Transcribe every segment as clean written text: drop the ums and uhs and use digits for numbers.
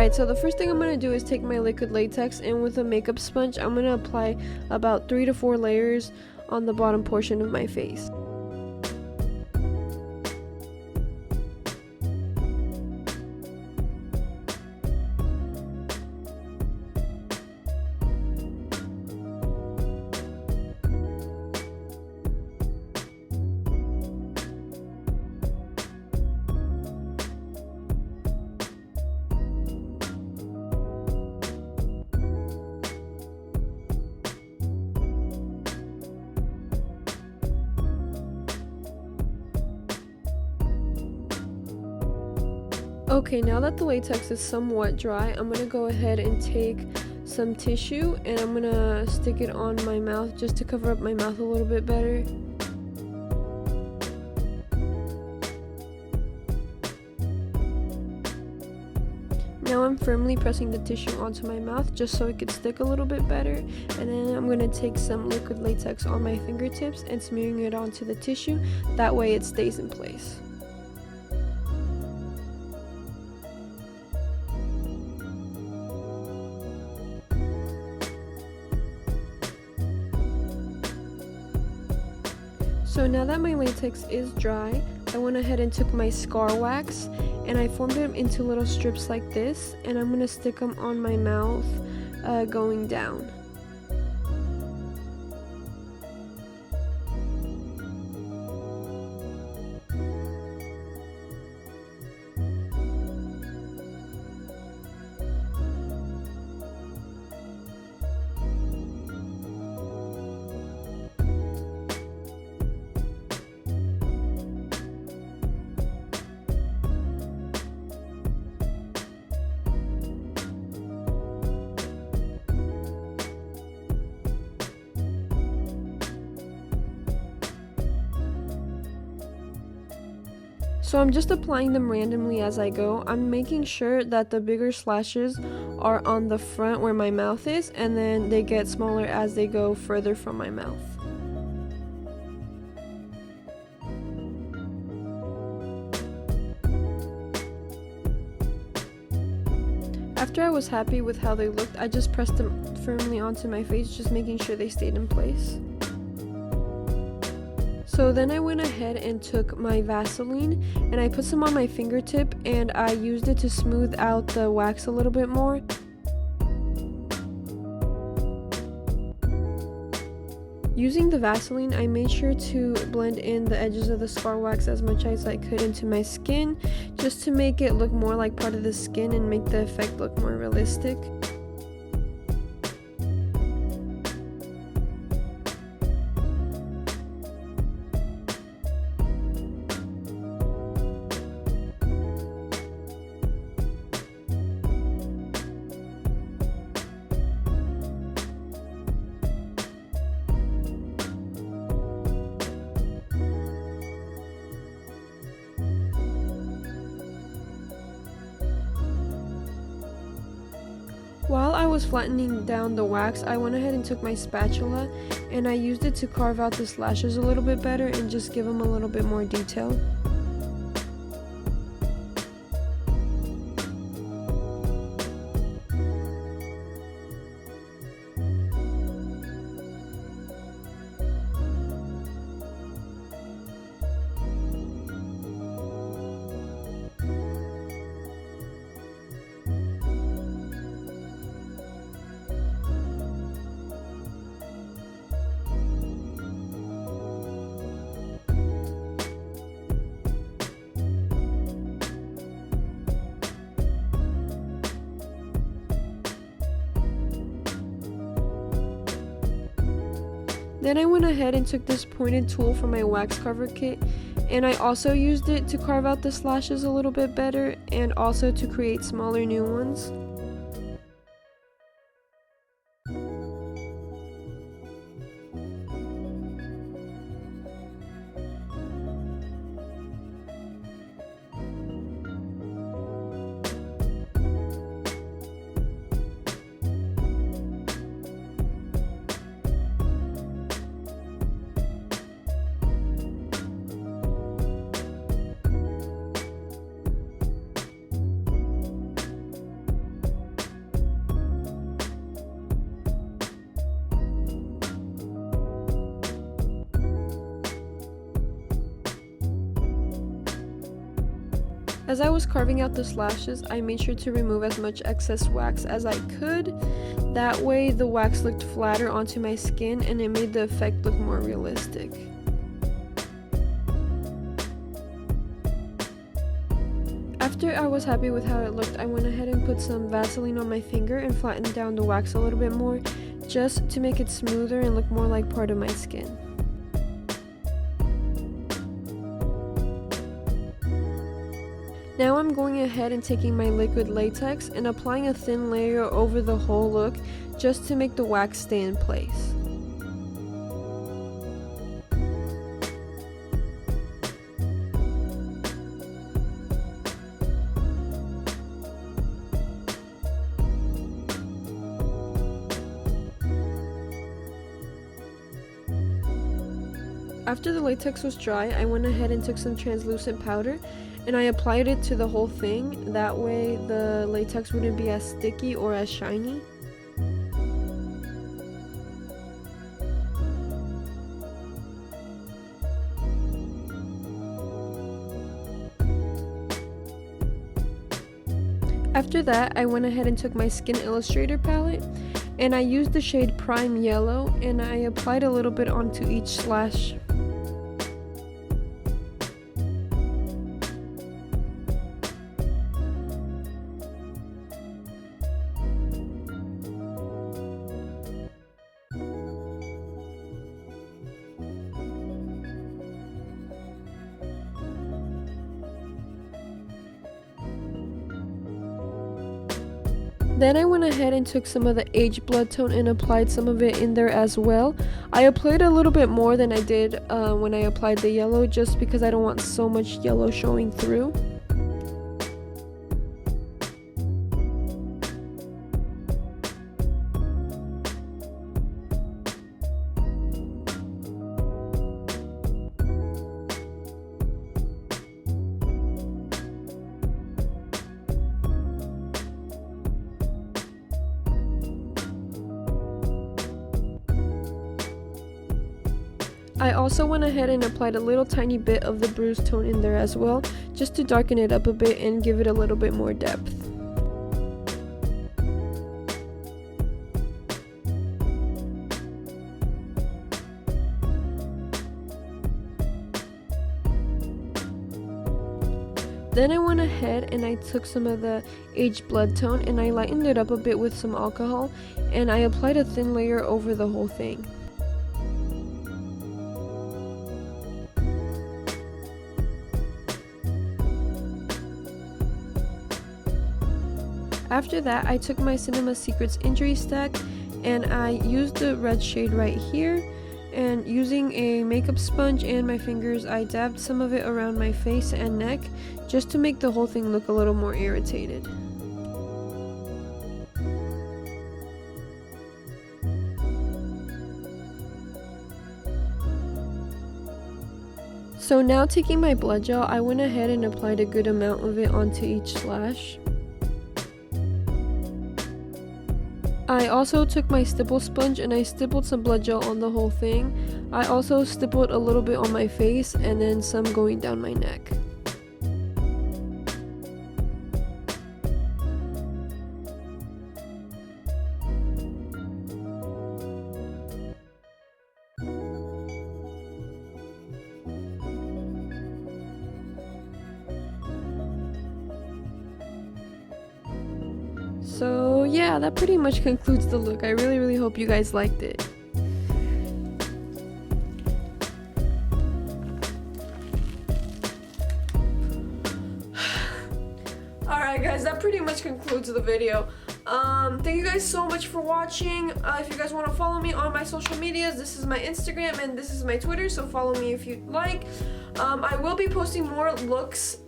Alright, so the first thing I'm going to do is take my liquid latex, and with a makeup sponge I'm going to apply about 3 to 4 layers on the bottom portion of my face. Okay, now that the latex is somewhat dry, I'm going to go ahead and take some tissue and I'm going to stick it on my mouth just to cover up my mouth a little bit better. Now I'm firmly pressing the tissue onto my mouth just so it could stick a little bit better, and then I'm going to take some liquid latex on my fingertips and smearing it onto the tissue, that way it stays in place. So now that my latex is dry, I went ahead and took my scar wax and I formed them into little strips like this, and I'm going to stick them on my mouth going down. So I'm just applying them randomly as I go. I'm making sure that the bigger slashes are on the front where my mouth is, and then they get smaller as they go further from my mouth. After I was happy with how they looked, I just pressed them firmly onto my face, just making sure they stayed in place. So then I went ahead and took my Vasaline and I put some on my fingertip and I used it to smooth out the wax a little bit more. Using the Vasaline, I made sure to blend in the edges of the scar wax as much as I could into my skin, just to make it look more like part of the skin and make the effect look more realistic. While I was flattening down the wax, I went ahead and took my spatula and I used it to carve out the slashes a little bit better and just give them a little bit more detail. Then I went ahead and took this pointed tool from my wax Carver Kit and I also used it to carve out the slashes a little bit better and also to create smaller new ones. As I was carving out the slashes, I made sure to remove as much excess wax as I could. That way the wax looked flatter onto my skin and it made the effect look more realistic. After I was happy with how it looked, I went ahead and put some Vaseline on my finger and flattened down the wax a little bit more, just to make it smoother and look more like part of my skin. Now I'm going ahead and taking my liquid latex and applying a thin layer over the whole look just to make the wax stay in place. After the latex was dry, I went ahead and took some translucent powder and I applied it to the whole thing. That way the latex wouldn't be as sticky or as shiny. After that, I went ahead and took my Skin Illustrator palette and I used the shade Prime Yellow and I applied a little bit onto each slash. Then I went ahead and took some of the aged blood tone and applied some of it in there as well. I applied a little bit more than I did when I applied the yellow, just because I don't want so much yellow showing through. I also went ahead and applied a little tiny bit of the bruised tone in there as well, just to darken it up a bit and give it a little bit more depth. Then I went ahead and I took some of the aged blood tone and I lightened it up a bit with some alcohol and I applied a thin layer over the whole thing. After that, I took my Cinema Secrets Injury Stack and I used the red shade right here, and using a makeup sponge and my fingers, I dabbed some of it around my face and neck just to make the whole thing look a little more irritated. So now, taking my blood gel, I went ahead and applied a good amount of it onto each slash. I also took my stipple sponge and I stippled some blood gel on the whole thing. I also stippled a little bit on my face and then some going down my neck. So yeah, that pretty much concludes the look. I really hope you guys liked it. Alright guys, that pretty much concludes the video. Thank you guys so much for watching. If you guys want to follow me on my social medias, this is my Instagram and this is my Twitter, so follow me if you'd like. I will be posting more looks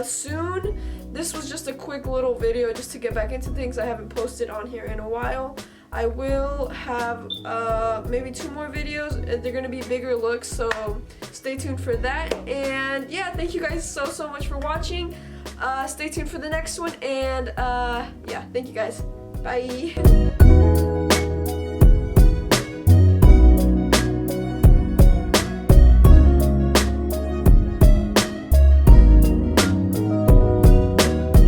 soon. This was just a quick little video just to get back into things. I haven't posted on here in a while. I will have maybe 2 more videos. They're going to be bigger looks, so stay tuned for that. And yeah, thank you guys so much for watching. Stay tuned for the next one, and yeah, thank you guys. Bye.